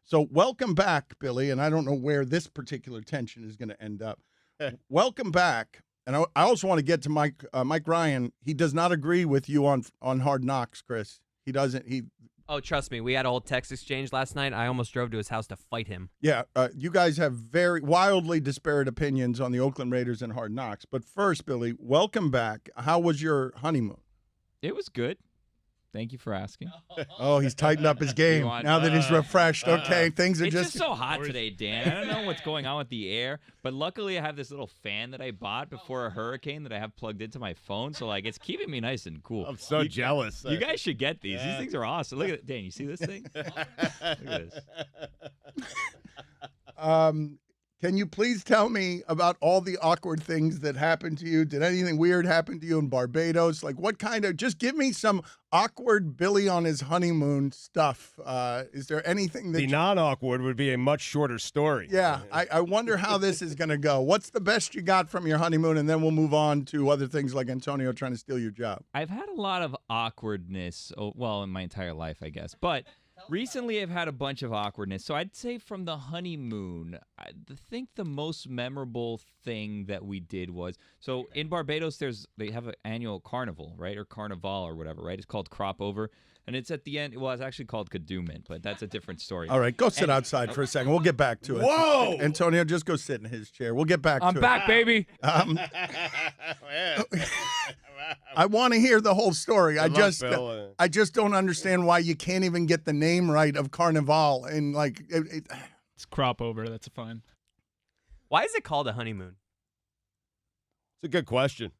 So welcome back, Billy, and I don't know where this particular tension is going to end up. Welcome back. And I also want to get to Mike Ryan. He does not agree with you on Hard Knocks, Chris. He doesn't. Oh, trust me. We had a whole text exchange last night. I almost drove to his house to fight him. Yeah, you guys have very wildly disparate opinions on the Oakland Raiders and Hard Knocks. But first, Billy, welcome back. How was your honeymoon? It was good. Thank you for asking. Oh, he's tightened up his game now that he's refreshed. Okay, things are it's just so hot today, Dan. I don't know what's going on with the air, but luckily I have this little fan that I bought before a hurricane that I have plugged into my phone, so like it's keeping me nice and cool. I'm so jealous. You guys should get these. These things are awesome. Look at it, Dan. You see this thing? Look at this. Can you please tell me about all the awkward things that happened to you? Did anything weird happen to you in Barbados? Like what kind of, just give me some awkward Billy on his honeymoon stuff. Is there anything that... The non-awkward would be a much shorter story. Yeah, I wonder how this is going to go. What's the best you got from your honeymoon? And then we'll move on to other things like Antonio trying to steal your job. I've had a lot of awkwardness, well, in my entire life, I guess, but... recently, I've had a bunch of awkwardness. So I'd say from the honeymoon, I think the most memorable thing that we did was, so in Barbados, they have an annual carnival, right? Or carnival or whatever, right? It's called Crop Over. And it's at the end, well, it's actually called Kadooment, but that's a different story. All right, go sit outside for a second. We'll get back to it. Whoa! Antonio, just go sit in his chair. We'll get back to it. I'm back, baby. I want to hear the whole story. I just don't understand why you can't even get the name right of Carnival. And like, It's Crop Over. That's fine. Why is it called a honeymoon? It's a good question.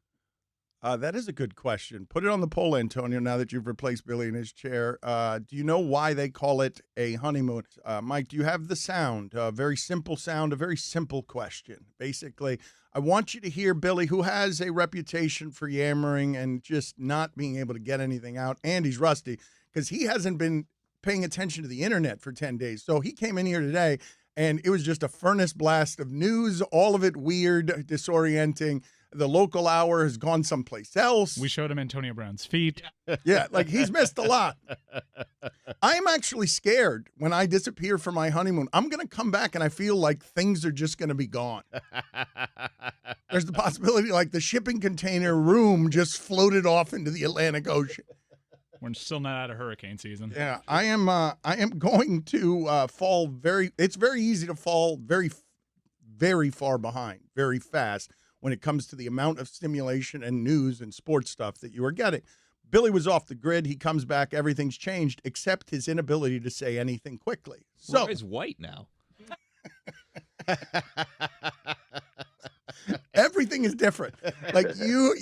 That is a good question. Put it on the poll, Antonio, now that you've replaced Billy in his chair. Do you know why they call it a honeymoon? Mike, do you have the sound? A very simple sound, a very simple question. Basically, I want you to hear Billy, who has a reputation for yammering and just not being able to get anything out, and he's rusty because he hasn't been paying attention to the internet for 10 days. So he came in here today, and it was just a furnace blast of news, all of it weird, disorienting. The local hour has gone someplace else. We showed him Antonio Brown's feet. Yeah, like he's missed a lot. I'm actually scared when I disappear for my honeymoon. I'm going to come back and I feel like things are just going to be gone. There's the possibility like the shipping container room just floated off into the Atlantic Ocean. We're still not out of hurricane season. Yeah, I am going to fall it's very easy to fall very, very far behind, very fast, when it comes to the amount of stimulation and news and sports stuff that you are getting. Billy was off the grid. He comes back. Everything's changed except his inability to say anything quickly. So it's white now. Everything is different. Like you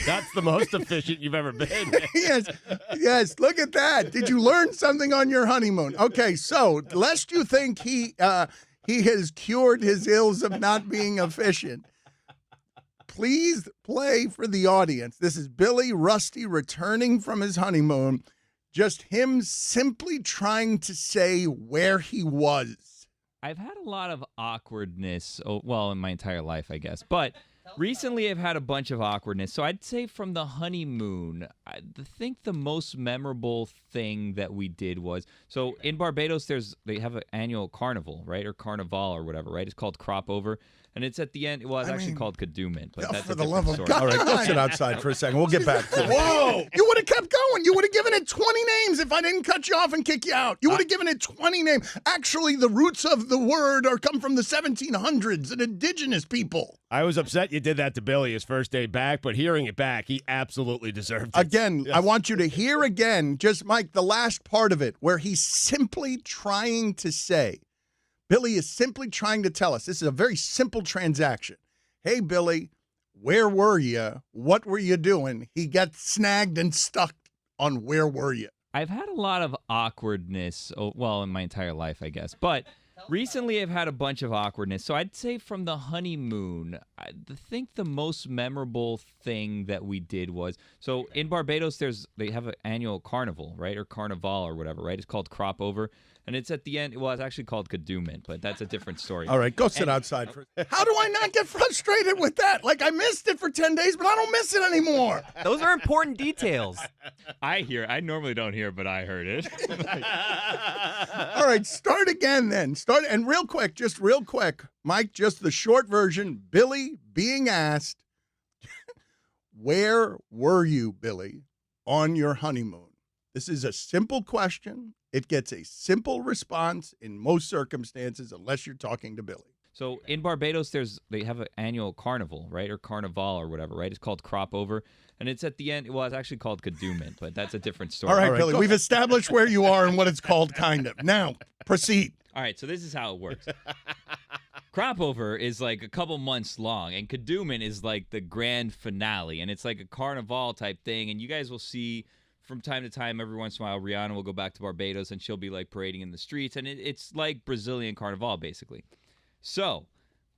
That's the most efficient you've ever been. Yes. Look at that. Did you learn something on your honeymoon? Okay, so lest you think he has cured his ills of not being efficient. Please play for the audience. This is Billy Rusty returning from his honeymoon. Just him simply trying to say where he was. I've had a lot of awkwardness, well, in my entire life, I guess. But recently I've had a bunch of awkwardness. So I'd say from the honeymoon, I think the most memorable thing that we did was, so in Barbados, they have an annual carnival, right? Or carnival or whatever, right? It's called Crop Over. And it's at the end, well, it's actually called Kadooment, but that's for a the different love of story. God. All right, go sit outside for a second. We'll get back to it. Whoa! You would have kept going. You would have given it 20 names if I didn't cut you off and kick you out. You would have given it 20 names. Actually, the roots of the word come from the 1700s and indigenous people. I was upset you did that to Billy his first day back, but hearing it back, he absolutely deserved it. Again, yes. I want you to hear again, just Mike, the last part of it, where he's simply trying to say, Billy is simply trying to tell us, this is a very simple transaction. Hey, Billy, where were you? What were you doing? He got snagged and stuck on where were you? I've had a lot of awkwardness, well, in my entire life, I guess. But Recently, I've had a bunch of awkwardness. So I'd say from the honeymoon, I think the most memorable thing that we did was, so in Barbados, they have an annual carnival, right? Or carnival or whatever, right? It's called Crop Over. And it's at the end. Well, it's actually called Kadooment, but that's a different story. All right, go sit outside. How do I not get frustrated with that? Like, I missed it for 10 days, but I don't miss it anymore. Those are important details. I normally don't hear, but I heard it. All right, start again then. And real quick, Mike, just the short version. Billy being asked, where were you, Billy, on your honeymoon? This is a simple question. It gets a simple response in most circumstances, unless you're talking to Billy. So in Barbados, they have an annual carnival, right? Or carnival or whatever, right? It's called Crop Over. And it's at the end. Well, it's actually called Kadooment, but that's a different story. All right, Billy, we've established where you are and what it's called, kind of. Now, proceed. All right, so this is how it works. Crop Over is like a couple months long, and Kadooment is like the grand finale. And it's like a carnival type thing. And you guys will see from time to time, every once in a while, Rihanna will go back to Barbados, and she'll be like parading in the streets. And it's like Brazilian carnival, basically. So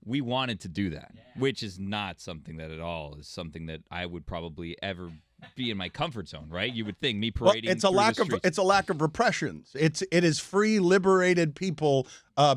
we wanted to do that, which is not something that at all is something that I would probably ever be in my comfort zone, right? You would think me parading. Well, it's a lack of repressions. It is free, liberated people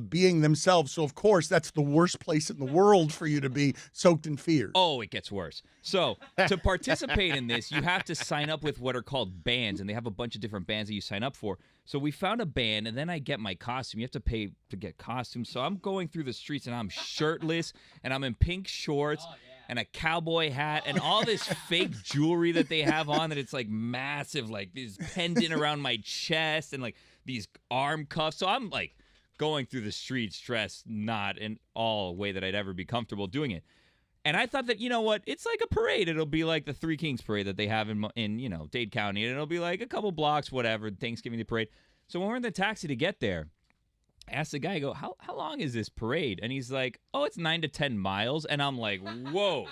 being themselves. So of course that's the worst place in the world for you to be soaked in fear. Oh, it gets worse. So to participate in this, you have to sign up with what are called bands, and they have a bunch of different bands that you sign up for. So we found a band, and then I get my costume. You have to pay to get costumes. So I'm going through the streets, and I'm shirtless, and I'm in pink shorts. And a cowboy hat and all this fake jewelry that they have on that it's like massive, like this pendant around my chest and like these arm cuffs. So I'm like going through the streets dressed not in all a way that I'd ever be comfortable doing it. And I thought that, you know what, it's like a parade. It'll be like the Three Kings parade that they have in Dade County. And it'll be like a couple blocks, whatever, Thanksgiving Day parade. So when we're in the taxi to get there, I asked the guy, I go, how long is this parade? And he's like, oh, it's 9 to 10 miles. And I'm like, whoa,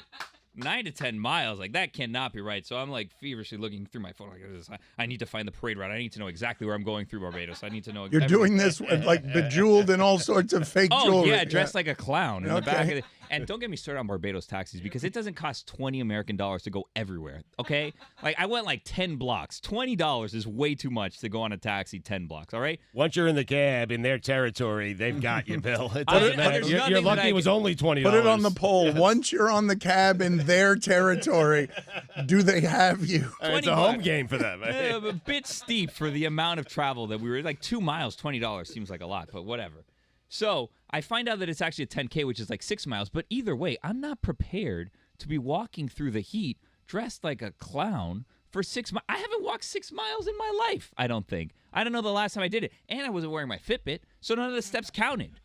9 to 10 miles? Like, that cannot be right. So I'm like feverishly looking through my phone. Like, I need to find the parade route. I need to know exactly where I'm going through Barbados. I need to know. You're doing this with like bejeweled and all sorts of fake jewelry. Oh, yeah, dressed like a clown in the back of it. And don't get me started on Barbados taxis because it doesn't cost $20 American to go everywhere, okay? Like, I went like 10 blocks. $20 is way too much to go on a taxi 10 blocks, all right? Once you're in the cab, in their territory, they've got you, Bill. It doesn't matter. You're lucky it was only $20. Put it on the poll. Yes. Once you're on the cab in their territory, do they have you? It's a home game for them. A bit steep for the amount of travel that we were, like 2 miles, $20 seems like a lot, but whatever. So I find out that it's actually a 10K, which is like 6 miles. But either way, I'm not prepared to be walking through the heat dressed like a clown for 6 miles. I haven't walked 6 miles in my life, I don't think. I don't know the last time I did it. And I wasn't wearing my Fitbit, so none of the steps counted.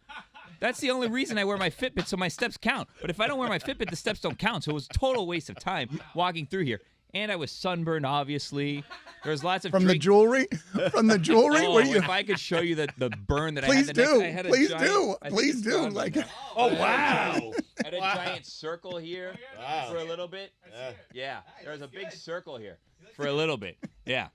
That's the only reason I wear my Fitbit, so my steps count. But if I don't wear my Fitbit, the steps don't count. So it was a total waste of time walking through here. And I was sunburned, obviously. There was lots of the jewelry. From the jewelry. Oh, if I could show you the burn that please I had. Please do. Like, oh wow! Had a giant circle here for a little bit. Yeah, there was a big circle here for a little bit. Yeah.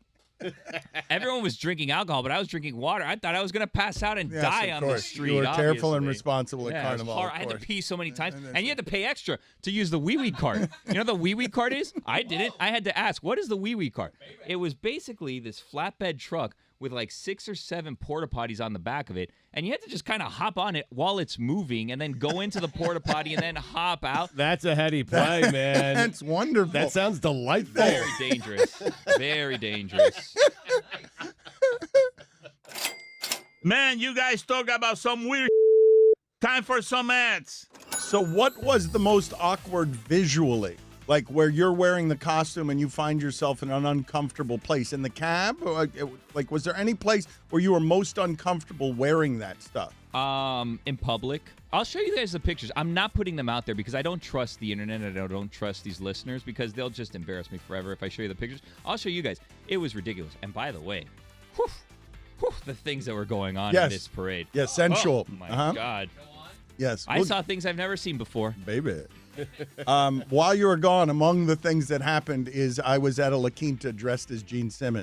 Everyone was drinking alcohol, but I was drinking water. I thought I was going to pass out and die on the street. You were careful obviously. And responsible at Carnival. I had to pee so many times, and you had to pay extra to use the wee-wee cart. You know what the wee-wee cart is? I didn't. I had to ask, what is the wee-wee cart? It was basically this flatbed truck with like 6 or 7 porta potties on the back of it, and you had to just kind of hop on it while it's moving and then go into the porta potty and then hop out. That's a heady play, man. That's wonderful. That sounds delightful. Very dangerous. Very dangerous. Man, you guys talk about some weird time for some ads. So what was the most awkward visually? Like where you're wearing the costume and you find yourself in an uncomfortable place in the cab? Like, was there any place where you were most uncomfortable wearing that stuff? In public. I'll show you guys the pictures. I'm not putting them out there because I don't trust the internet and I don't trust these listeners because they'll just embarrass me forever if I show you the pictures. I'll show you guys. It was ridiculous. And by the way, the things that were going on in this parade. Yes, sensual. Oh, my God. Yes. I saw things I've never seen before. Baby. While you were gone, among the things that happened is I was at a La Quinta dressed as Gene Simmons.